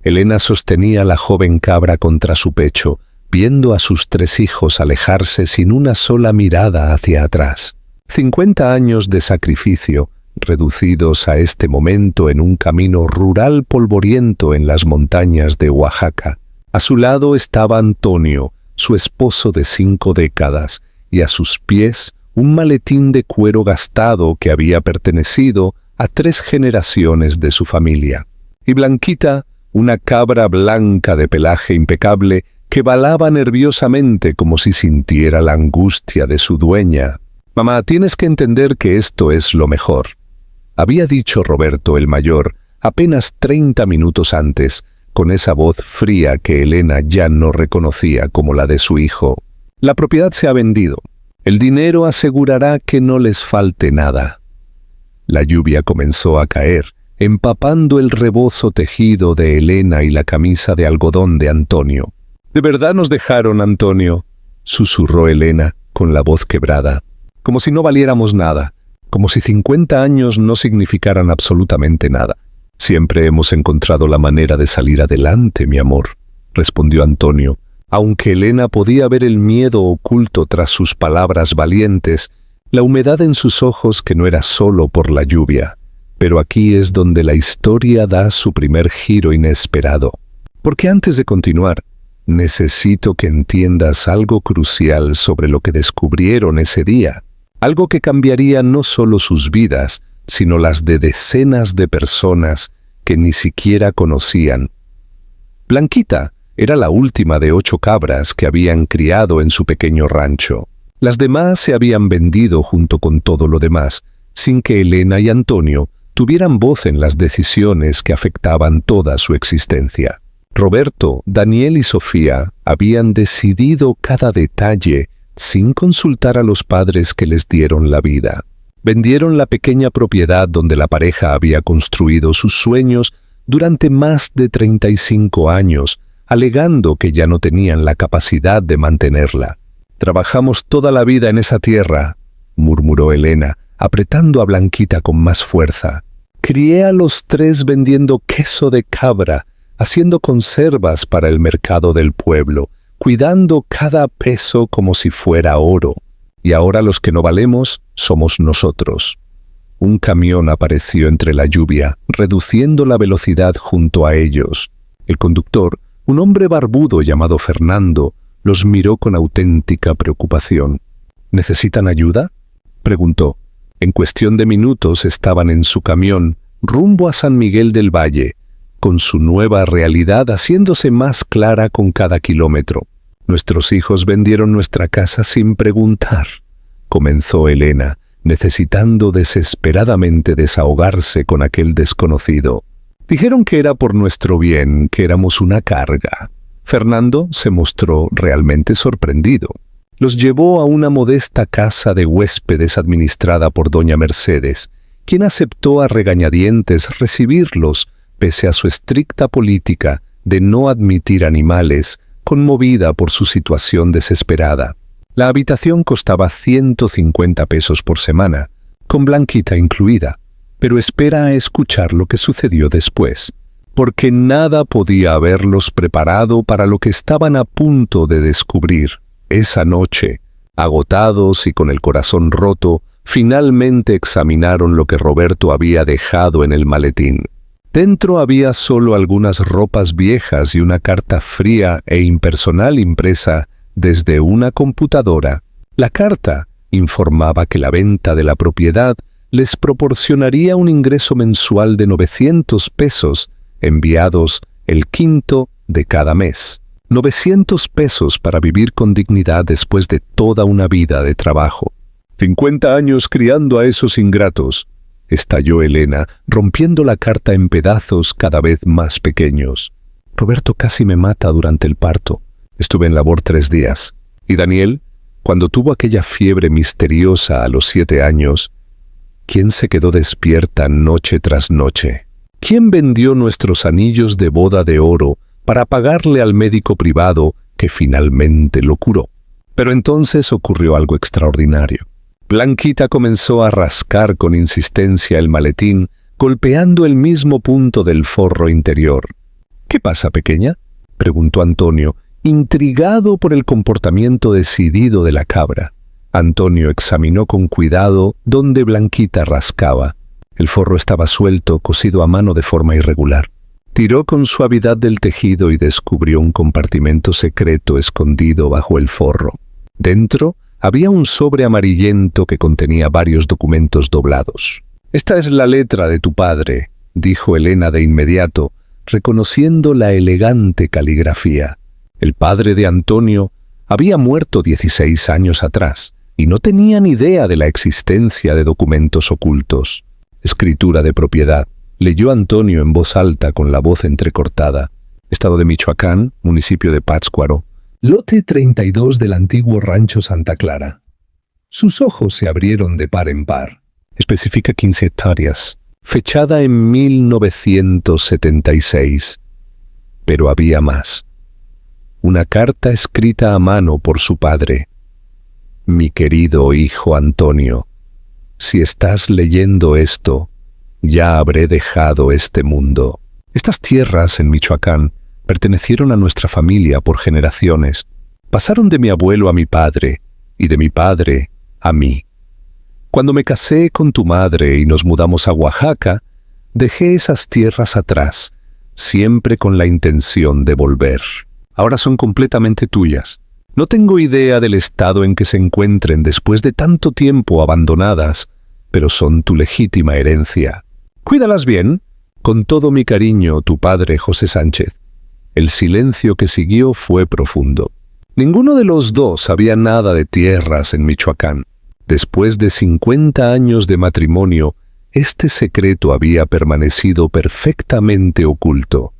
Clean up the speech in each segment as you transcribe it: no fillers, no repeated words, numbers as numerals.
Elena sostenía a la joven cabra contra su pecho, viendo a sus 3 hijos alejarse sin una sola mirada hacia atrás. 50 años de sacrificio, reducidos a este momento en un camino rural polvoriento en las montañas de Oaxaca. A su lado estaba Antonio, su esposo de 5 décadas, y a sus pies un maletín de cuero gastado que había pertenecido a 3 generaciones de su familia. Y Blanquita, una cabra blanca de pelaje impecable, que balaba nerviosamente como si sintiera la angustia de su dueña. «Mamá, tienes que entender que esto es lo mejor», había dicho Roberto el mayor apenas 30 minutos antes, con esa voz fría que Elena ya no reconocía como la de su hijo. «La propiedad se ha vendido. El dinero asegurará que no les falte nada». La lluvia comenzó a caer, empapando el rebozo tejido de Elena y la camisa de algodón de Antonio. «¿De verdad nos dejaron, Antonio?», susurró Elena con la voz quebrada. «Como si no valiéramos nada, como si 50 años no significaran absolutamente nada». «Siempre hemos encontrado la manera de salir adelante, mi amor», respondió Antonio, aunque Elena podía ver el miedo oculto tras sus palabras valientes, la humedad en sus ojos que no era solo por la lluvia. Pero aquí es donde la historia da su primer giro inesperado. Porque antes de continuar, necesito que entiendas algo crucial sobre lo que descubrieron ese día. Algo que cambiaría no solo sus vidas, sino las de decenas de personas que ni siquiera conocían. Blanquita era la última de 8 cabras que habían criado en su pequeño rancho. Las demás se habían vendido junto con todo lo demás, sin que Elena y Antonio tuvieran voz en las decisiones que afectaban toda su existencia. Roberto, Daniel y Sofía habían decidido cada detalle sin consultar a los padres que les dieron la vida. Vendieron la pequeña propiedad donde la pareja había construido sus sueños durante más de 35 años, alegando que ya no tenían la capacidad de mantenerla. «Trabajamos toda la vida en esa tierra», murmuró Elena, apretando a Blanquita con más fuerza. «Crié a los 3 vendiendo queso de cabra, haciendo conservas para el mercado del pueblo, cuidando cada peso como si fuera oro. Y ahora los que no valemos somos nosotros». Un camión apareció entre la lluvia, reduciendo la velocidad junto a ellos. El conductor, un hombre barbudo llamado Fernando, los miró con auténtica preocupación. «¿Necesitan ayuda?», preguntó. En cuestión de minutos estaban en su camión, rumbo a San Miguel del Valle, con su nueva realidad haciéndose más clara con cada kilómetro. «Nuestros hijos vendieron nuestra casa sin preguntar», comenzó Elena, necesitando desesperadamente desahogarse con aquel desconocido. «Dijeron que era por nuestro bien, que éramos una carga». Fernando se mostró realmente sorprendido. Los llevó a una modesta casa de huéspedes administrada por doña Mercedes, quien aceptó a regañadientes recibirlos pese a su estricta política de no admitir animales, conmovida por su situación desesperada. La habitación costaba 150 pesos por semana, con Blanquita incluida, pero espera a escuchar lo que sucedió después, porque nada podía haberlos preparado para lo que estaban a punto de descubrir. Esa noche, agotados y con el corazón roto, finalmente examinaron lo que Roberto había dejado en el maletín. Dentro había solo algunas ropas viejas y una carta fría e impersonal impresa desde una computadora. La carta informaba que la venta de la propiedad les proporcionaría un ingreso mensual de 900 pesos, enviados el 5º de cada mes. 900 pesos para vivir con dignidad después de toda una vida de trabajo. 50 años criando a esos ingratos, estalló Elena, rompiendo la carta en pedazos cada vez más pequeños. Roberto casi me mata durante el parto. Estuve en labor 3 días. ¿Y Daniel? Cuando tuvo aquella fiebre misteriosa a los 7 años, ¿quién se quedó despierta noche tras noche? ¿Quién vendió nuestros anillos de boda de oro para pagarle al médico privado que finalmente lo curó? Pero entonces ocurrió algo extraordinario. Blanquita comenzó a rascar con insistencia el maletín, golpeando el mismo punto del forro interior. ¿Qué pasa, pequeña?, preguntó Antonio, intrigado por el comportamiento decidido de la cabra. Antonio examinó con cuidado dónde Blanquita rascaba. El forro estaba suelto, cosido a mano de forma irregular. Tiró con suavidad del tejido y descubrió un compartimento secreto escondido bajo el forro. Dentro había un sobre amarillento que contenía varios documentos doblados. «Esta es la letra de tu padre», dijo Elena de inmediato, reconociendo la elegante caligrafía. El padre de Antonio había muerto 16 años atrás y no tenía ni idea de la existencia de documentos ocultos. «Escritura de propiedad», leyó Antonio en voz alta con la voz entrecortada. «Estado de Michoacán, municipio de Pátzcuaro, lote 32 del antiguo rancho Santa Clara». Sus ojos se abrieron de par en par. «Especifica 15 hectáreas, fechada en 1976. Pero había más. Una carta escrita a mano por su padre. «Mi querido hijo Antonio, si estás leyendo esto, ya habré dejado este mundo. Estas tierras en Michoacán pertenecieron a nuestra familia por generaciones. Pasaron de mi abuelo a mi padre, y de mi padre a mí. Cuando me casé con tu madre y nos mudamos a Oaxaca, dejé esas tierras atrás, siempre con la intención de volver. Ahora son completamente tuyas. No tengo idea del estado en que se encuentren después de tanto tiempo abandonadas, pero son tu legítima herencia. Cuídalas bien. Con todo mi cariño, tu padre José Sánchez». El silencio que siguió fue profundo. Ninguno de los dos sabía nada de tierras en Michoacán. Después de 50 años de matrimonio, este secreto había permanecido perfectamente oculto.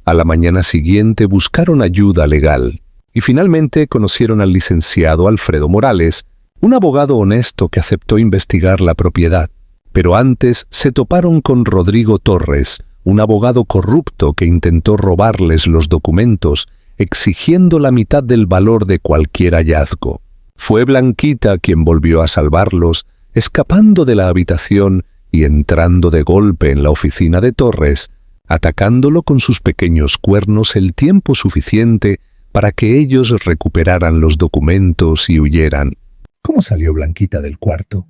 A la mañana siguiente buscaron ayuda legal y finalmente conocieron al licenciado Alfredo Morales, un abogado honesto que aceptó investigar la propiedad. Pero antes se toparon con Rodrigo Torres, un abogado corrupto que intentó robarles los documentos, exigiendo la mitad del valor de cualquier hallazgo. Fue Blanquita quien volvió a salvarlos, escapando de la habitación y entrando de golpe en la oficina de Torres, atacándolo con sus pequeños cuernos el tiempo suficiente para que ellos recuperaran los documentos y huyeran. ¿Cómo salió Blanquita del cuarto?,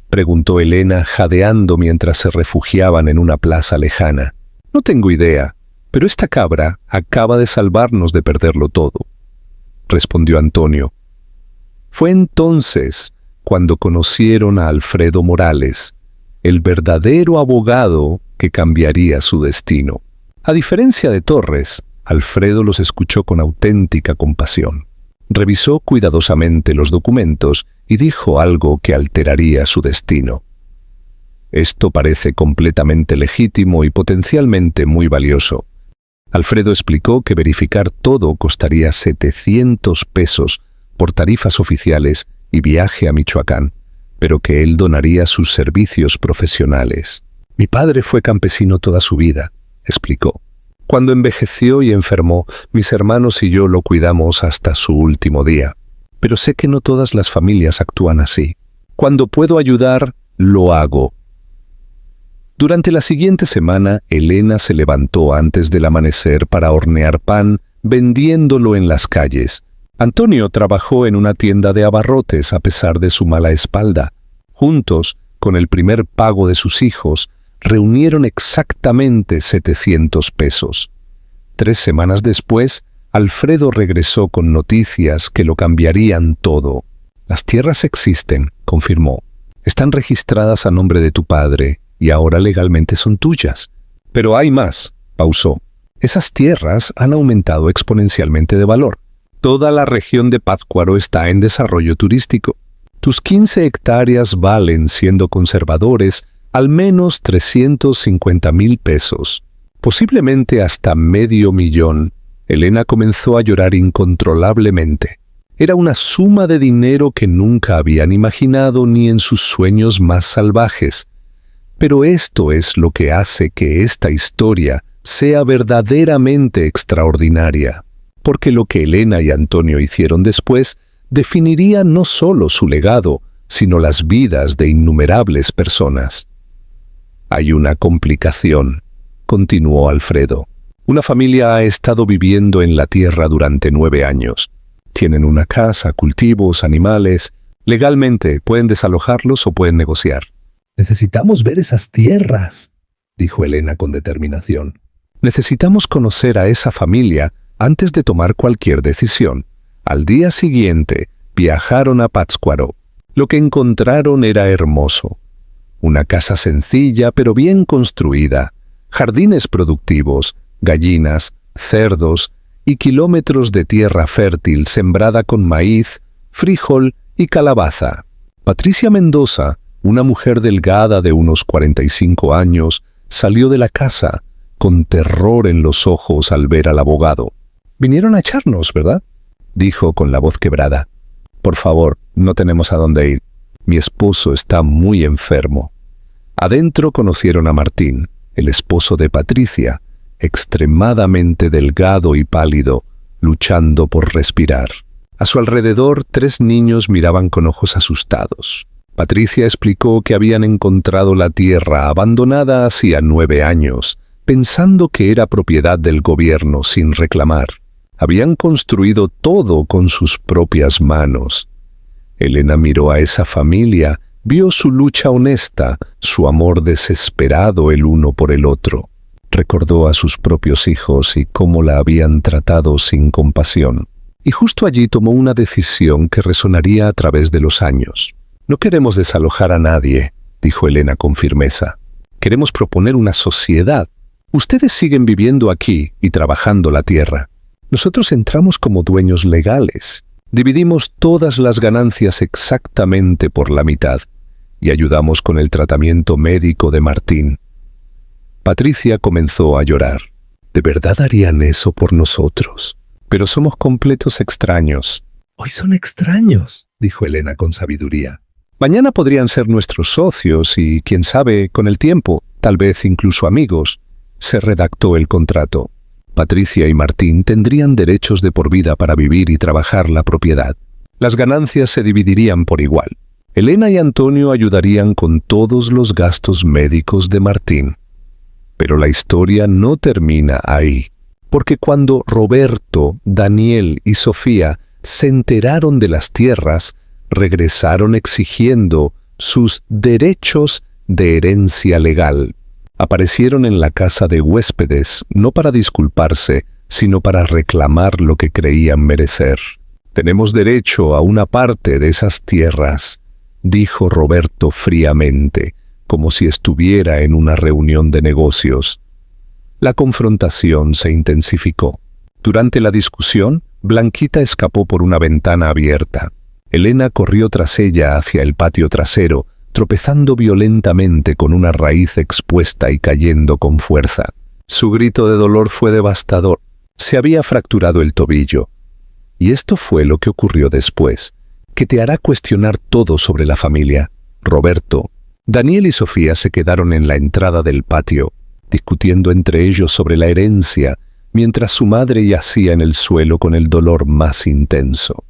preguntó Elena, jadeando mientras se refugiaban en una plaza lejana. «No tengo idea, pero esta cabra acaba de salvarnos de perderlo todo», respondió Antonio. Fue entonces cuando conocieron a Alfredo Morales, el verdadero abogado que cambiaría su destino. A diferencia de Torres, Alfredo los escuchó con auténtica compasión. Revisó cuidadosamente los documentos y dijo algo que alteraría su destino. «Esto parece completamente legítimo y potencialmente muy valioso». Alfredo explicó que verificar todo costaría 700 pesos por tarifas oficiales y viaje a Michoacán, pero que él donaría sus servicios profesionales. «Mi padre fue campesino toda su vida», explicó. «Cuando envejeció y enfermó, mis hermanos y yo lo cuidamos hasta su último día. Pero sé que no todas las familias actúan así. Cuando puedo ayudar, lo hago». Durante la siguiente semana, Elena se levantó antes del amanecer para hornear pan, vendiéndolo en las calles. Antonio trabajó en una tienda de abarrotes a pesar de su mala espalda. Juntos, con el primer pago de sus hijos, reunieron exactamente 700 pesos. 3 semanas después, Alfredo regresó con noticias que lo cambiarían todo. «Las tierras existen», confirmó. «Están registradas a nombre de tu padre y ahora legalmente son tuyas. Pero hay más», pausó. «Esas tierras han aumentado exponencialmente de valor. Toda la región de Pátzcuaro está en desarrollo turístico. Tus 15 hectáreas valen, siendo conservadores, al menos 350,000 pesos, posiblemente hasta $500,000. Elena comenzó a llorar incontrolablemente. Era una suma de dinero que nunca habían imaginado ni en sus sueños más salvajes. Pero esto es lo que hace que esta historia sea verdaderamente extraordinaria, porque lo que Elena y Antonio hicieron después definiría no solo su legado, sino las vidas de innumerables personas. «Hay una complicación», continuó Alfredo. Una familia ha estado viviendo en la tierra durante 9 años. Tienen una casa, cultivos, animales. Legalmente pueden desalojarlos o pueden negociar. Necesitamos ver esas tierras, dijo Elena con determinación. Necesitamos conocer a esa familia antes de tomar cualquier decisión. Al día siguiente, viajaron a Pátzcuaro. Lo que encontraron era hermoso. Una casa sencilla pero bien construida, jardines productivos, gallinas, cerdos y kilómetros de tierra fértil sembrada con maíz, frijol y calabaza. Patricia Mendoza, una mujer delgada de unos 45 años, salió de la casa con terror en los ojos al ver al abogado. «Vinieron a echarnos, ¿verdad?», dijo con la voz quebrada. «Por favor, no tenemos a dónde ir. Mi esposo está muy enfermo». Adentro conocieron a Martín, el esposo de Patricia, extremadamente delgado y pálido, luchando por respirar. A su alrededor, 3 niños miraban con ojos asustados. Patricia explicó que habían encontrado la tierra abandonada hacía 9 años, pensando que era propiedad del gobierno sin reclamar. Habían construido todo con sus propias manos. Elena miró a esa familia, vio su lucha honesta, su amor desesperado el uno por el otro. Recordó a sus propios hijos y cómo la habían tratado sin compasión. Y justo allí tomó una decisión que resonaría a través de los años. «No queremos desalojar a nadie», dijo Elena con firmeza. «Queremos proponer una sociedad. Ustedes siguen viviendo aquí y trabajando la tierra. Nosotros entramos como dueños legales. Dividimos todas las ganancias exactamente por la mitad y ayudamos con el tratamiento médico de Martín». Patricia comenzó a llorar. «¿De verdad harían eso por nosotros? Pero somos completos extraños». «Hoy son extraños», dijo Elena con sabiduría. «Mañana podrían ser nuestros socios y, quién sabe, con el tiempo, tal vez incluso amigos». Se redactó el contrato. Patricia y Martín tendrían derechos de por vida para vivir y trabajar la propiedad. Las ganancias se dividirían por igual. Elena y Antonio ayudarían con todos los gastos médicos de Martín. Pero la historia no termina ahí, porque cuando Roberto, Daniel y Sofía se enteraron de las tierras, regresaron exigiendo sus derechos de herencia legal. Aparecieron en la casa de huéspedes, no para disculparse, sino para reclamar lo que creían merecer. «Tenemos derecho a una parte de esas tierras», dijo Roberto fríamente, como si estuviera en una reunión de negocios. La confrontación se intensificó. Durante la discusión, Blanquita escapó por una ventana abierta. Elena corrió tras ella hacia el patio trasero, tropezando violentamente con una raíz expuesta y cayendo con fuerza. Su grito de dolor fue devastador. Se había fracturado el tobillo. Y esto fue lo que ocurrió después, que te hará cuestionar todo sobre la familia. Roberto, Daniel y Sofía se quedaron en la entrada del patio, discutiendo entre ellos sobre la herencia, mientras su madre yacía en el suelo con el dolor más intenso.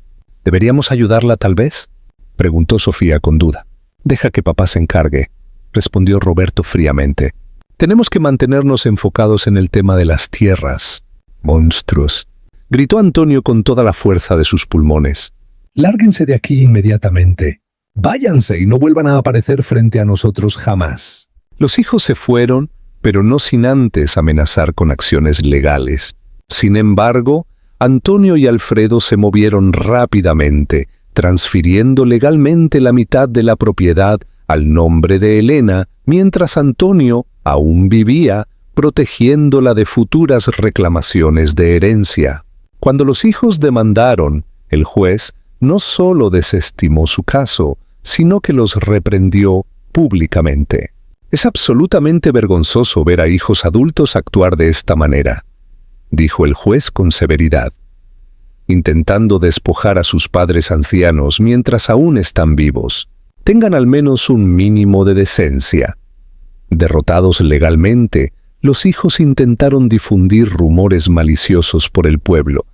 «¿Deberíamos ayudarla tal vez?», preguntó Sofía con duda. «Deja que papá se encargue», respondió Roberto fríamente. «Tenemos que mantenernos enfocados en el tema de las tierras». «Monstruos», gritó Antonio con toda la fuerza de sus pulmones. «Lárguense de aquí inmediatamente. Váyanse y no vuelvan a aparecer frente a nosotros jamás». Los hijos se fueron, pero no sin antes amenazar con acciones legales. Sin embargo, Antonio y Alfredo se movieron rápidamente, transfiriendo legalmente la mitad de la propiedad al nombre de Elena, mientras Antonio aún vivía, protegiéndola de futuras reclamaciones de herencia. Cuando los hijos demandaron, el juez no solo desestimó su caso, sino que los reprendió públicamente. «Es absolutamente vergonzoso ver a hijos adultos actuar de esta manera», dijo el juez con severidad, intentando despojar a sus padres ancianos mientras aún están vivos. «Tengan al menos un mínimo de decencia». Derrotados legalmente, los hijos intentaron difundir rumores maliciosos por el pueblo,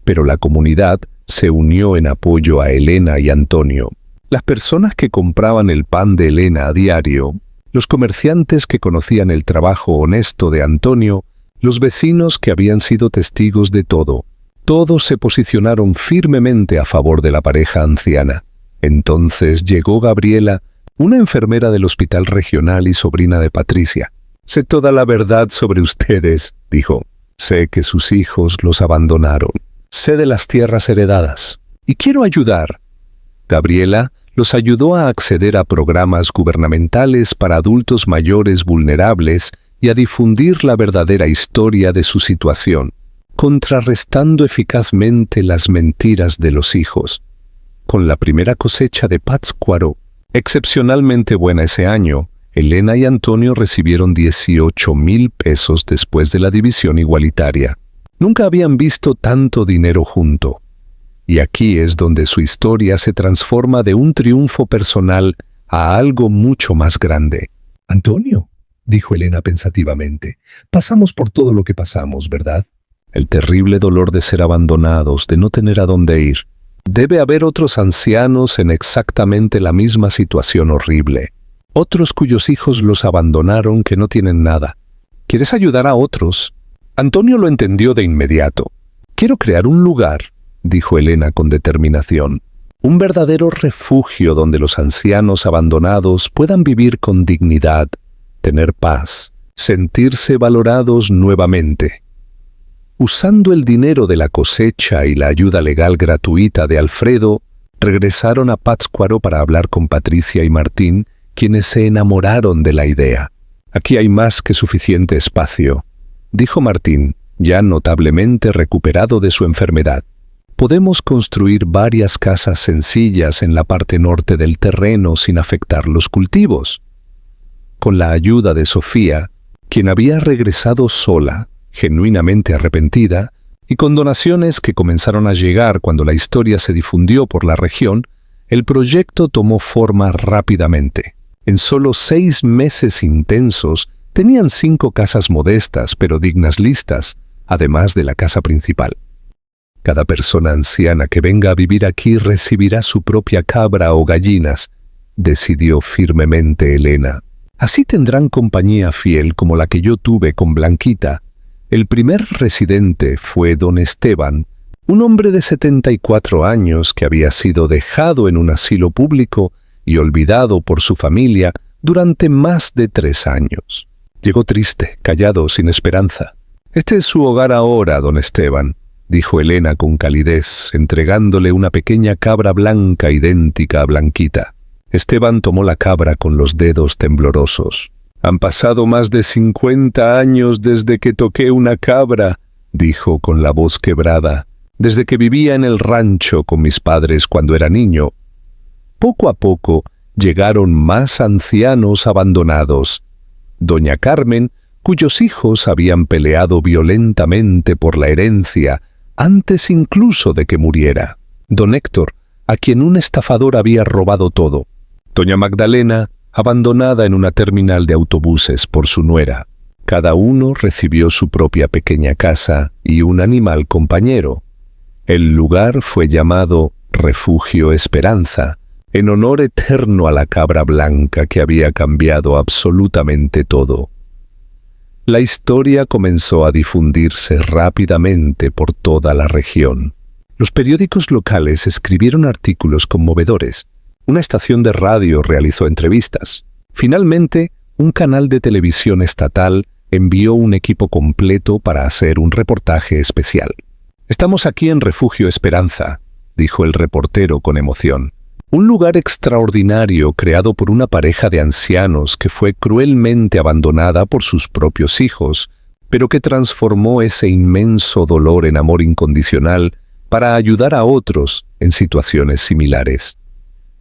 pero la comunidad se unió en apoyo a Elena y Antonio. Las personas que compraban el pan de Elena a diario, los comerciantes que conocían el trabajo honesto de Antonio Los vecinos que habían sido testigos de todo, todos se posicionaron firmemente a favor de la pareja anciana. Entonces llegó Gabriela, una enfermera del hospital regional y sobrina de Patricia. «Sé toda la verdad sobre ustedes», dijo. «Sé que sus hijos los abandonaron. Sé de las tierras heredadas. Y quiero ayudar». Gabriela los ayudó a acceder a programas gubernamentales para adultos mayores vulnerables y a difundir la verdadera historia de su situación, contrarrestando eficazmente las mentiras de los hijos. Con la primera cosecha de Pátzcuaro, excepcionalmente buena ese año, Elena y Antonio recibieron 18,000 pesos después de la división igualitaria. Nunca habían visto tanto dinero junto. Y aquí es donde su historia se transforma de un triunfo personal a algo mucho más grande. «Antonio», dijo Elena pensativamente, «pasamos por todo lo que pasamos, ¿verdad?» El terrible dolor de ser abandonados, de no tener a dónde ir. Debe haber otros ancianos en exactamente la misma situación horrible. Otros cuyos hijos los abandonaron que no tienen nada. ¿Quieres ayudar a otros? Antonio lo entendió de inmediato. «Quiero crear un lugar», dijo Elena con determinación. «Un verdadero refugio donde los ancianos abandonados puedan vivir con dignidad, tener paz, sentirse valorados nuevamente». Usando el dinero de la cosecha y la ayuda legal gratuita de Alfredo, regresaron a Pátzcuaro para hablar con Patricia y Martín, quienes se enamoraron de la idea. «Aquí hay más que suficiente espacio», dijo Martín, ya notablemente recuperado de su enfermedad. «Podemos construir varias casas sencillas en la parte norte del terreno sin afectar los cultivos». Con la ayuda de Sofía, quien había regresado sola, genuinamente arrepentida, y con donaciones que comenzaron a llegar cuando la historia se difundió por la región, el proyecto tomó forma rápidamente. En solo 6 meses intensos, tenían 5 casas modestas pero dignas listas, además de la casa principal. «Cada persona anciana que venga a vivir aquí recibirá su propia cabra o gallinas», decidió firmemente Elena. «Así tendrán compañía fiel como la que yo tuve con Blanquita». El primer residente fue don Esteban, un hombre de 74 años que había sido dejado en un asilo público y olvidado por su familia durante más de 3 años. Llegó triste, callado, sin esperanza. «Este es su hogar ahora, don Esteban», dijo Elena con calidez, entregándole una pequeña cabra blanca idéntica a Blanquita. Esteban tomó la cabra con los dedos temblorosos. «Han pasado más de 50 años desde que toqué una cabra», dijo con la voz quebrada, «desde que vivía en el rancho con mis padres cuando era niño». Poco a poco llegaron más ancianos abandonados. Doña Carmen, cuyos hijos habían peleado violentamente por la herencia antes incluso de que muriera. Don Héctor, a quien un estafador había robado todo. Doña Magdalena, abandonada en una terminal de autobuses por su nuera. Cada uno recibió su propia pequeña casa y un animal compañero. El lugar fue llamado Refugio Esperanza, en honor eterno a la cabra blanca que había cambiado absolutamente todo. La historia comenzó a difundirse rápidamente por toda la región. Los periódicos locales escribieron artículos conmovedores. Una estación de radio realizó entrevistas. Finalmente, un canal de televisión estatal envió un equipo completo para hacer un reportaje especial. «Estamos aquí en Refugio Esperanza», dijo el reportero con emoción. «Un lugar extraordinario creado por una pareja de ancianos que fue cruelmente abandonada por sus propios hijos, pero que transformó ese inmenso dolor en amor incondicional para ayudar a otros en situaciones similares».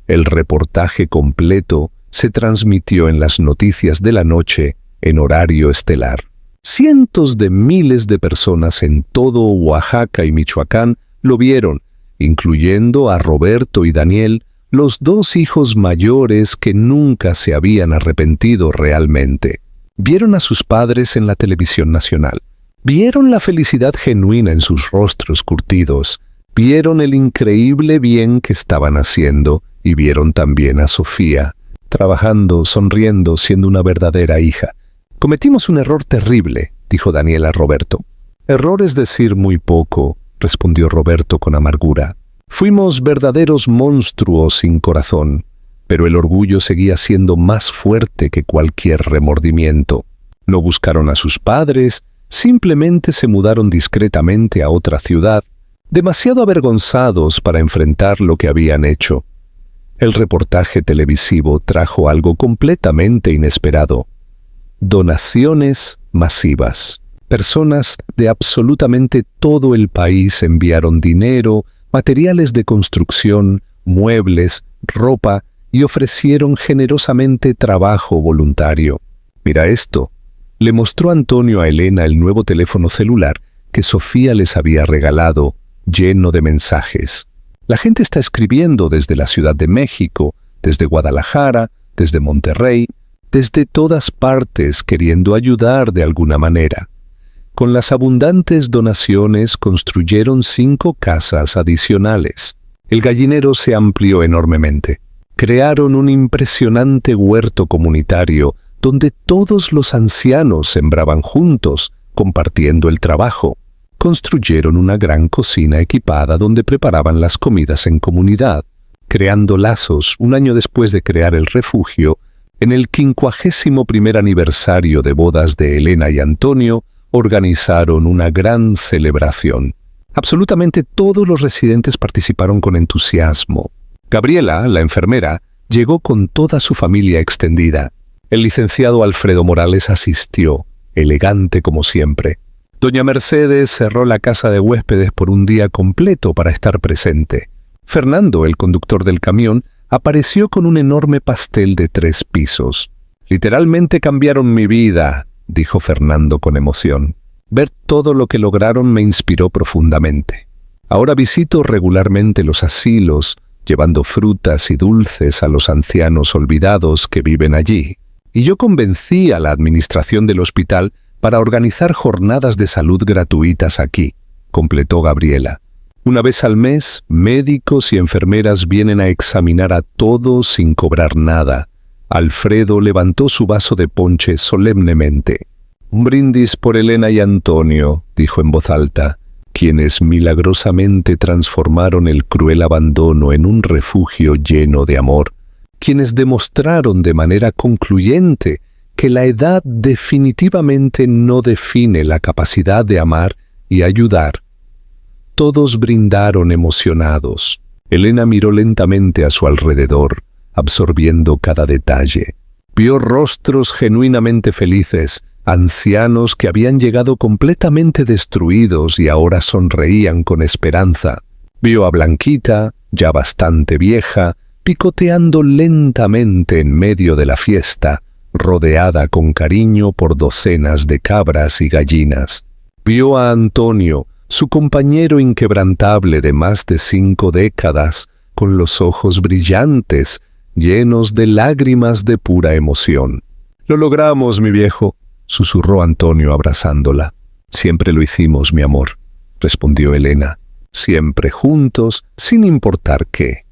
El reportaje completo se transmitió en las noticias de la noche en horario estelar. Cientos de miles de personas en todo Oaxaca y Michoacán lo vieron, incluyendo a Roberto y Daniel, los 2 hijos mayores que nunca se habían arrepentido realmente. Vieron a sus padres en la televisión nacional. Vieron la felicidad genuina en sus rostros curtidos. Vieron el increíble bien que estaban haciendo y vieron también a Sofía, trabajando, sonriendo, siendo una verdadera hija. «Cometimos un error terrible», dijo Daniela a Roberto. Error es decir muy poco, respondió Roberto con amargura. Fuimos verdaderos monstruos sin corazón, pero el orgullo seguía siendo más fuerte que cualquier remordimiento. No buscaron a sus padres, simplemente se mudaron discretamente a otra ciudad, demasiado avergonzados para enfrentar lo que habían hecho. El reportaje televisivo trajo algo completamente inesperado. Donaciones masivas. Personas de absolutamente todo el país enviaron dinero, materiales de construcción, muebles, ropa y ofrecieron generosamente trabajo voluntario. Mira esto. Le mostró Antonio a Elena el nuevo teléfono celular que Sofía les había regalado, lleno de mensajes. La gente está escribiendo desde la Ciudad de México, desde Guadalajara, desde Monterrey, desde todas partes queriendo ayudar de alguna manera. Con las abundantes donaciones construyeron 5 casas adicionales. El gallinero se amplió enormemente. Crearon un impresionante huerto comunitario donde todos los ancianos sembraban juntos, compartiendo el trabajo. Construyeron una gran cocina equipada donde preparaban las comidas en comunidad, creando lazos. Un año después de crear el refugio, en el 51º aniversario de bodas de Elena y Antonio, organizaron una gran celebración. Absolutamente todos los residentes participaron con entusiasmo. Gabriela, la enfermera, llegó con toda su familia extendida. El licenciado Alfredo Morales asistió, elegante como siempre. Doña Mercedes cerró la casa de huéspedes por un día completo para estar presente. Fernando, el conductor del camión, apareció con un enorme pastel de 3 pisos. «Literalmente cambiaron mi vida», dijo Fernando con emoción. «Ver todo lo que lograron me inspiró profundamente. Ahora visito regularmente los asilos, llevando frutas y dulces a los ancianos olvidados que viven allí. Y yo convencí a la administración del hospital para organizar jornadas de salud gratuitas aquí», completó Gabriela. «Una vez al mes, médicos y enfermeras vienen a examinar a todos sin cobrar nada». Alfredo levantó su vaso de ponche solemnemente. «Un brindis por Elena y Antonio», dijo en voz alta, «quienes milagrosamente transformaron el cruel abandono en un refugio lleno de amor, quienes demostraron de manera concluyente que la edad definitivamente no define la capacidad de amar y ayudar». Todos brindaron emocionados. Elena miró lentamente a su alrededor, absorbiendo cada detalle. Vio rostros genuinamente felices, ancianos que habían llegado completamente destruidos y ahora sonreían con esperanza. Vio a Blanquita, ya bastante vieja, picoteando lentamente en medio de la fiesta, rodeada con cariño por docenas de cabras y gallinas. Vio a Antonio, su compañero inquebrantable de más de 5 décadas, con los ojos brillantes, llenos de lágrimas de pura emoción. «Lo logramos, mi viejo», susurró Antonio abrazándola. «Siempre lo hicimos, mi amor», respondió Elena. «Siempre juntos, sin importar qué».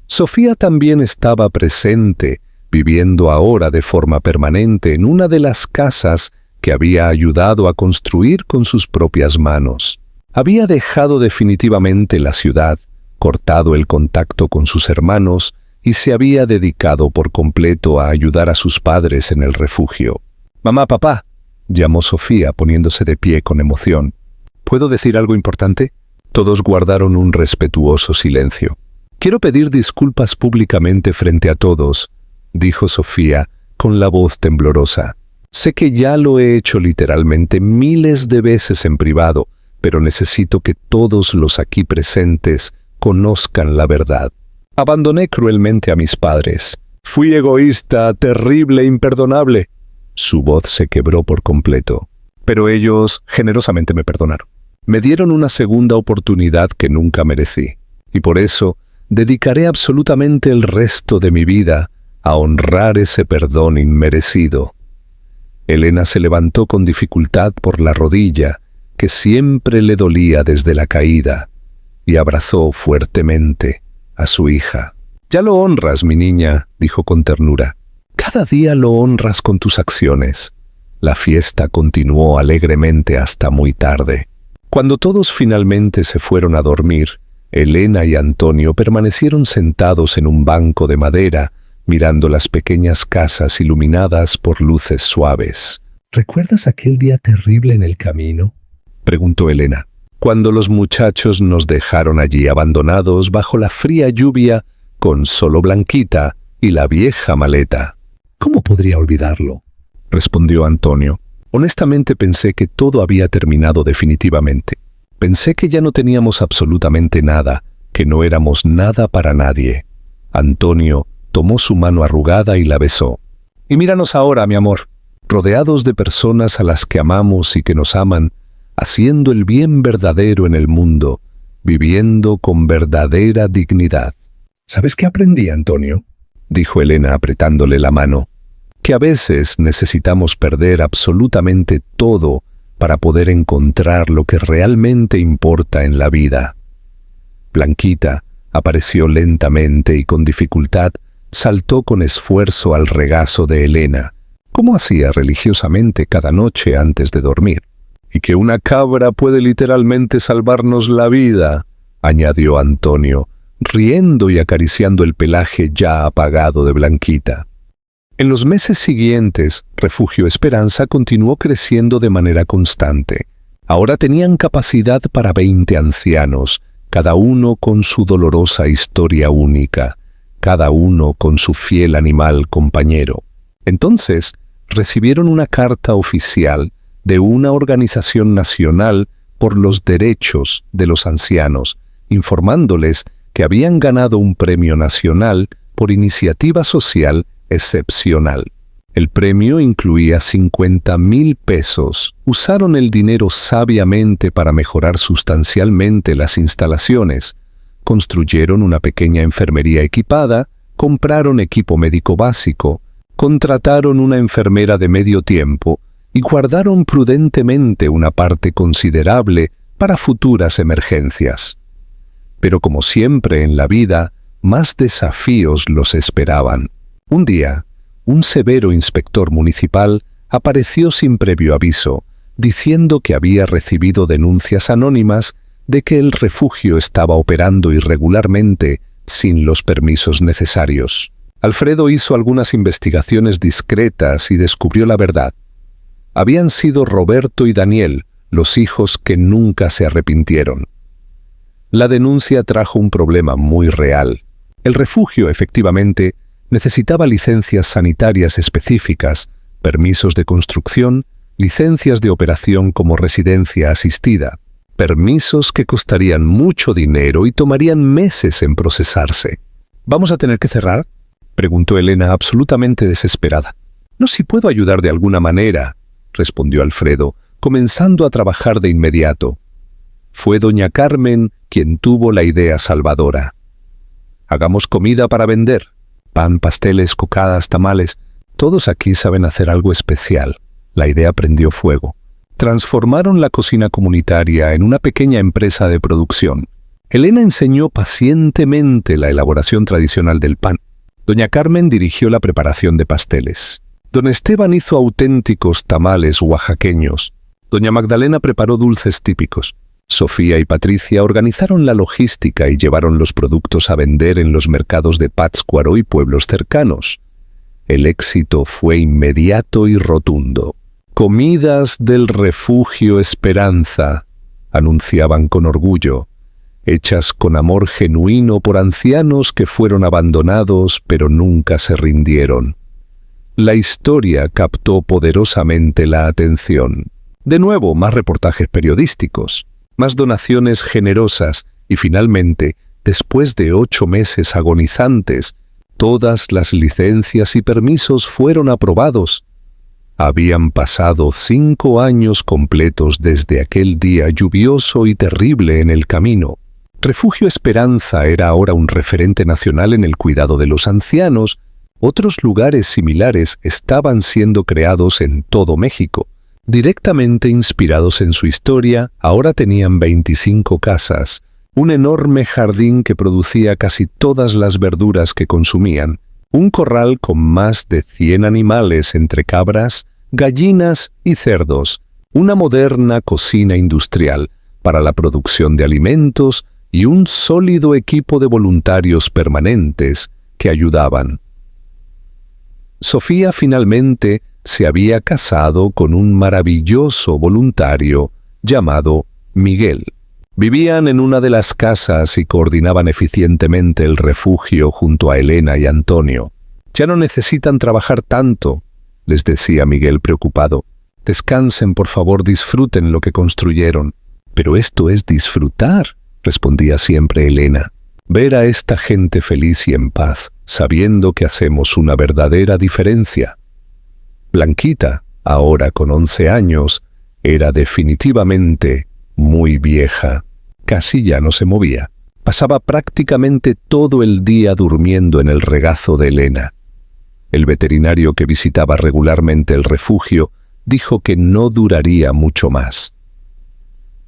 Sofía también estaba presente, viviendo ahora de forma permanente en una de las casas que había ayudado a construir con sus propias manos. Había dejado definitivamente la ciudad, cortado el contacto con sus hermanos y se había dedicado por completo a ayudar a sus padres en el refugio. «Mamá, papá», llamó Sofía poniéndose de pie con emoción. «¿Puedo decir algo importante?» Todos guardaron un respetuoso silencio. «Quiero pedir disculpas públicamente frente a todos», dijo Sofía con la voz temblorosa. «Sé que ya lo he hecho literalmente miles de veces en privado, pero necesito que todos los aquí presentes conozcan la verdad. Abandoné cruelmente a mis padres. Fui egoísta, terrible, imperdonable». Su voz se quebró por completo. «Pero ellos generosamente me perdonaron. Me dieron una segunda oportunidad que nunca merecí. Y por eso dedicaré absolutamente el resto de mi vida a honrar ese perdón inmerecido». Elena se levantó con dificultad por la rodilla, que siempre le dolía desde la caída, y abrazó fuertemente a su hija. «Ya lo honras, mi niña», dijo con ternura. «Cada día lo honras con tus acciones». La fiesta continuó alegremente hasta muy tarde. Cuando todos finalmente se fueron a dormir, Elena y Antonio permanecieron sentados en un banco de madera, mirando las pequeñas casas iluminadas por luces suaves. ¿Recuerdas aquel día terrible en el camino? Preguntó Elena, cuando los muchachos nos dejaron allí abandonados bajo la fría lluvia, con solo Blanquita y la vieja maleta. ¿Cómo podría olvidarlo? Respondió Antonio. Honestamente pensé que todo había terminado definitivamente. Pensé que ya no teníamos absolutamente nada, que no éramos nada para nadie. Antonio tomó su mano arrugada y la besó. Y míranos ahora, mi amor, rodeados de personas a las que amamos y que nos aman, haciendo el bien verdadero en el mundo, viviendo con verdadera dignidad. ¿Sabes qué aprendí, Antonio? Dijo Elena apretándole la mano. Que a veces necesitamos perder absolutamente todo para poder encontrar lo que realmente importa en la vida. Blanquita apareció lentamente y con dificultad saltó con esfuerzo al regazo de Elena, como hacía religiosamente cada noche antes de dormir. Y que una cabra puede literalmente salvarnos la vida, añadió Antonio, riendo y acariciando el pelaje ya apagado de Blanquita. En los meses siguientes, Refugio Esperanza continuó creciendo de manera constante. Ahora tenían capacidad para 20 ancianos, cada uno con su dolorosa historia única, cada uno con su fiel animal compañero. Entonces, recibieron una carta oficial de una organización nacional por los derechos de los ancianos, informándoles que habían ganado un premio nacional por iniciativa social excepcional. El premio incluía 50,000 pesos. Usaron el dinero sabiamente para mejorar sustancialmente las instalaciones. Construyeron una pequeña enfermería equipada, compraron equipo médico básico, contrataron una enfermera de medio tiempo y guardaron prudentemente una parte considerable para futuras emergencias. Pero como siempre en la vida, más desafíos los esperaban. Un día, un severo inspector municipal apareció sin previo aviso, diciendo que había recibido denuncias anónimas de que el refugio estaba operando irregularmente sin los permisos necesarios. Alfredo hizo algunas investigaciones discretas y descubrió la verdad. Habían sido Roberto y Daniel, los hijos que nunca se arrepintieron. La denuncia trajo un problema muy real. El refugio, efectivamente, necesitaba licencias sanitarias específicas, permisos de construcción, licencias de operación como residencia asistida, permisos que costarían mucho dinero y tomarían meses en procesarse. ¿Vamos a tener que cerrar?, preguntó Elena absolutamente desesperada. No, si puedo ayudar de alguna manera, respondió Alfredo, comenzando a trabajar de inmediato. Fue doña Carmen quien tuvo la idea salvadora. Hagamos comida para vender. Pan, pasteles, cocadas, tamales. Todos aquí saben hacer algo especial. La idea prendió fuego. Transformaron la cocina comunitaria en una pequeña empresa de producción. Elena enseñó pacientemente la elaboración tradicional del pan. Doña Carmen dirigió la preparación de pasteles. Don Esteban hizo auténticos tamales oaxaqueños. Doña Magdalena preparó dulces típicos. Sofía y Patricia organizaron la logística y llevaron los productos a vender en los mercados de Pátzcuaro y pueblos cercanos. El éxito fue inmediato y rotundo. Comidas del Refugio Esperanza, anunciaban con orgullo, hechas con amor genuino por ancianos que fueron abandonados pero nunca se rindieron. La historia captó poderosamente la atención. De nuevo, más reportajes periodísticos, más donaciones generosas y finalmente, después de 8 meses agonizantes, todas las licencias y permisos fueron aprobados. Habían pasado 5 años completos desde aquel día lluvioso y terrible en el camino. Refugio Esperanza era ahora un referente nacional en el cuidado de los ancianos. Otros lugares similares estaban siendo creados en todo México. Directamente inspirados en su historia, ahora tenían 25 casas, un enorme jardín que producía casi todas las verduras que consumían, un corral con más de 100 animales entre cabras, gallinas y cerdos, una moderna cocina industrial para la producción de alimentos y un sólido equipo de voluntarios permanentes que ayudaban. Sofía finalmente se había casado con un maravilloso voluntario llamado Miguel. Vivían en una de las casas y coordinaban eficientemente el refugio junto a Elena y Antonio. «Ya no necesitan trabajar tanto», les decía Miguel preocupado. «Descansen, por favor, disfruten lo que construyeron». «Pero esto es disfrutar», respondía siempre Elena. «Ver a esta gente feliz y en paz, sabiendo que hacemos una verdadera diferencia». Blanquita, ahora con 11 años, era definitivamente muy vieja. Casi ya no se movía. Pasaba prácticamente todo el día durmiendo en el regazo de Elena. El veterinario que visitaba regularmente el refugio dijo que no duraría mucho más.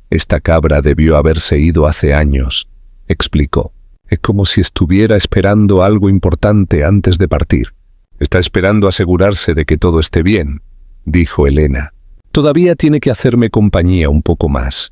«Esta cabra debió haberse ido hace años», explicó. «Es como si estuviera esperando algo importante antes de partir». «Está esperando asegurarse de que todo esté bien», dijo Elena. «Todavía tiene que hacerme compañía un poco más».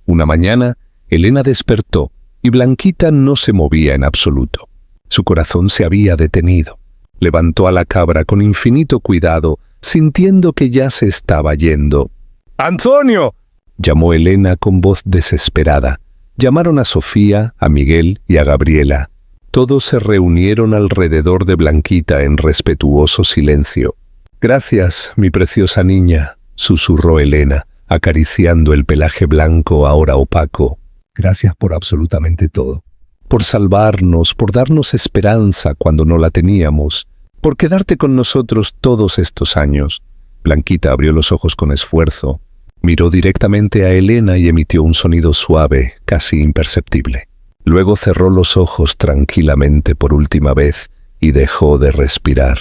Una mañana, Elena despertó y Blanquita no se movía en absoluto. Su corazón se había detenido. Levantó a la cabra con infinito cuidado, sintiendo que ya se estaba yendo. «¡Antonio!», llamó Elena con voz desesperada. Llamaron a Sofía, a Miguel y a Gabriela. Todos se reunieron alrededor de Blanquita en respetuoso silencio. «Gracias, mi preciosa niña», susurró Elena, acariciando el pelaje blanco ahora opaco. Gracias por absolutamente todo. Por salvarnos, por darnos esperanza cuando no la teníamos, por quedarte con nosotros todos estos años. Blanquita abrió los ojos con esfuerzo, miró directamente a Elena y emitió un sonido suave, casi imperceptible. Luego cerró los ojos tranquilamente por última vez y dejó de respirar.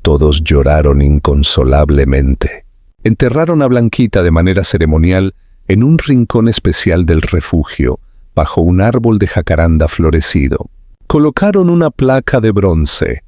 Todos lloraron inconsolablemente. Enterraron a Blanquita de manera ceremonial en un rincón especial del refugio, bajo un árbol de jacaranda florecido. Colocaron una placa de bronce.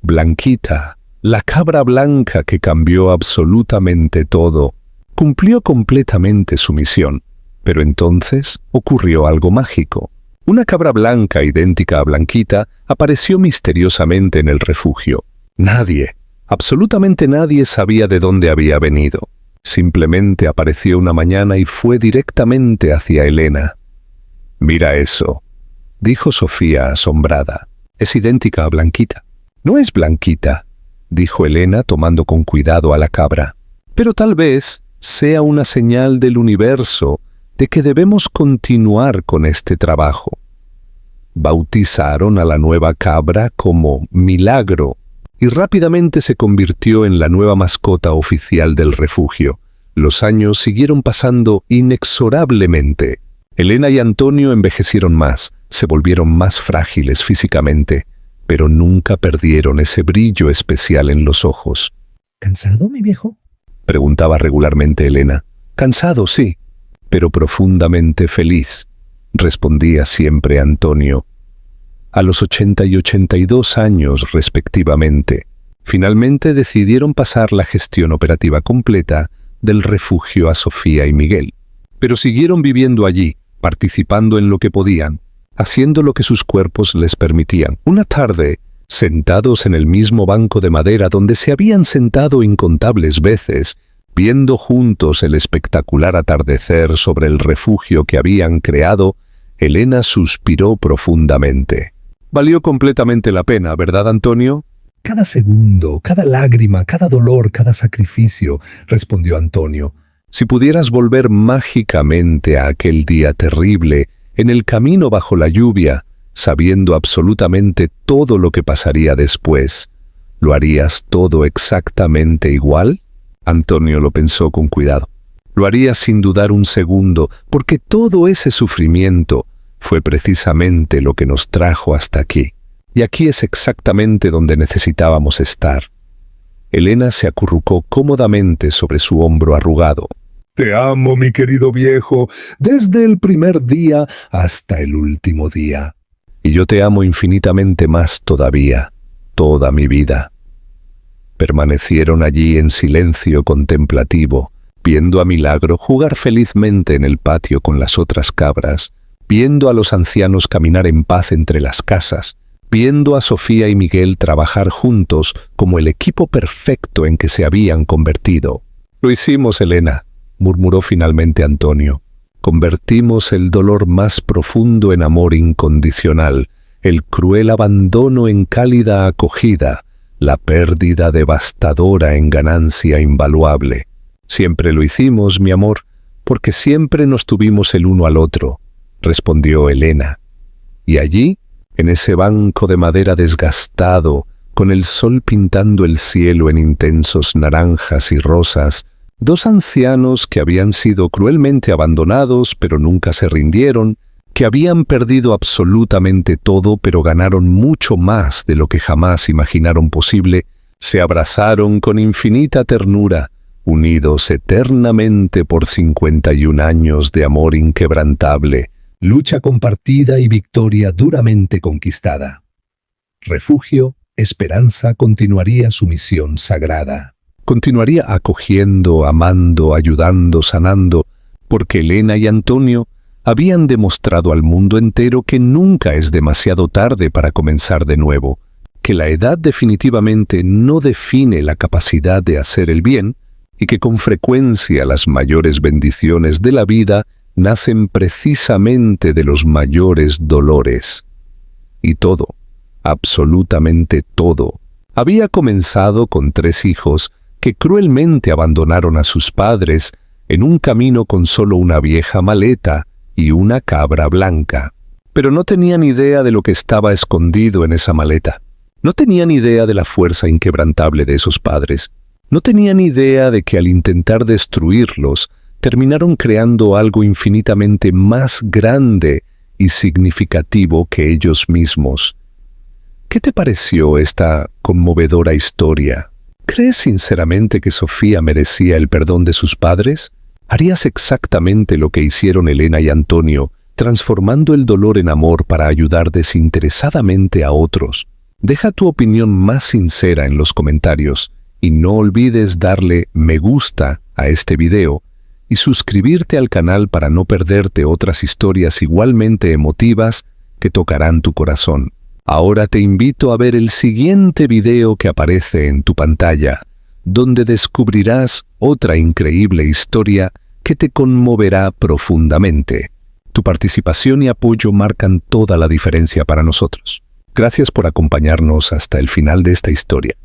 Blanquita, la cabra blanca que cambió absolutamente todo, cumplió completamente su misión. Pero entonces ocurrió algo mágico. Una cabra blanca idéntica a Blanquita apareció misteriosamente en el refugio. Nadie, absolutamente nadie sabía de dónde había venido. Simplemente apareció una mañana y fue directamente hacia Elena. «Mira eso», dijo Sofía asombrada. «Es idéntica a Blanquita». «No es Blanquita», dijo Elena tomando con cuidado a la cabra. «Pero tal vez sea una señal del universo de que debemos continuar con este trabajo». Bautizaron a la nueva cabra como Milagro y rápidamente se convirtió en la nueva mascota oficial del refugio. Los años siguieron pasando inexorablemente. Elena y Antonio envejecieron más, se volvieron más frágiles físicamente, pero nunca perdieron ese brillo especial en los ojos. ¿Cansado, mi viejo?, preguntaba regularmente Elena. «Cansado, sí, pero profundamente feliz», respondía siempre Antonio. A los 80 y 82 años, respectivamente, finalmente decidieron pasar la gestión operativa completa del refugio a Sofía y Miguel. Pero siguieron viviendo allí, participando en lo que podían, haciendo lo que sus cuerpos les permitían. Una tarde, sentados en el mismo banco de madera donde se habían sentado incontables veces, viendo juntos el espectacular atardecer sobre el refugio que habían creado, Elena suspiró profundamente. «Valió completamente la pena, ¿verdad, Antonio?» «Cada segundo, cada lágrima, cada dolor, cada sacrificio», respondió Antonio. «Si pudieras volver mágicamente a aquel día terrible, en el camino bajo la lluvia, sabiendo absolutamente todo lo que pasaría después, ¿lo harías todo exactamente igual?» Antonio lo pensó con cuidado. «Lo haría sin dudar un segundo, porque todo ese sufrimiento fue precisamente lo que nos trajo hasta aquí. Y aquí es exactamente donde necesitábamos estar». Elena se acurrucó cómodamente sobre su hombro arrugado. «Te amo, mi querido viejo, desde el primer día hasta el último día». «Y yo te amo infinitamente más todavía, toda mi vida». Permanecieron allí en silencio contemplativo, viendo a Milagro jugar felizmente en el patio con las otras cabras, viendo a los ancianos caminar en paz entre las casas, viendo a Sofía y Miguel trabajar juntos como el equipo perfecto en que se habían convertido. «Lo hicimos, Elena», murmuró finalmente Antonio. «Convertimos el dolor más profundo en amor incondicional, el cruel abandono en cálida acogida, la pérdida devastadora en ganancia invaluable. Siempre lo hicimos, mi amor, porque siempre nos tuvimos el uno al otro», respondió Elena. Y allí, en ese banco de madera desgastado, con el sol pintando el cielo en intensos naranjas y rosas, dos ancianos que habían sido cruelmente abandonados pero nunca se rindieron, que habían perdido absolutamente todo pero ganaron mucho más de lo que jamás imaginaron posible, se abrazaron con infinita ternura, unidos eternamente por 51 años de amor inquebrantable, lucha compartida y victoria duramente conquistada. Refugio, Esperanza continuaría su misión sagrada. Continuaría acogiendo, amando, ayudando, sanando, porque Elena y Antonio habían demostrado al mundo entero que nunca es demasiado tarde para comenzar de nuevo, que la edad definitivamente no define la capacidad de hacer el bien y que con frecuencia las mayores bendiciones de la vida nacen precisamente de los mayores dolores. Y todo, absolutamente todo, había comenzado con 3 hijos que cruelmente abandonaron a sus padres en un camino con solo una vieja maleta y una cabra blanca. Pero no tenían idea de lo que estaba escondido en esa maleta. No tenían idea de la fuerza inquebrantable de esos padres. No tenían idea de que al intentar destruirlos, terminaron creando algo infinitamente más grande y significativo que ellos mismos. ¿Qué te pareció esta conmovedora historia? ¿Crees sinceramente que Sofía merecía el perdón de sus padres? ¿Harías exactamente lo que hicieron Elena y Antonio, transformando el dolor en amor para ayudar desinteresadamente a otros? Deja tu opinión más sincera en los comentarios y no olvides darle me gusta a este video y suscribirte al canal para no perderte otras historias igualmente emotivas que tocarán tu corazón. Ahora te invito a ver el siguiente video que aparece en tu pantalla, donde descubrirás otra increíble historia que te conmoverá profundamente. Tu participación y apoyo marcan toda la diferencia para nosotros. Gracias por acompañarnos hasta el final de esta historia.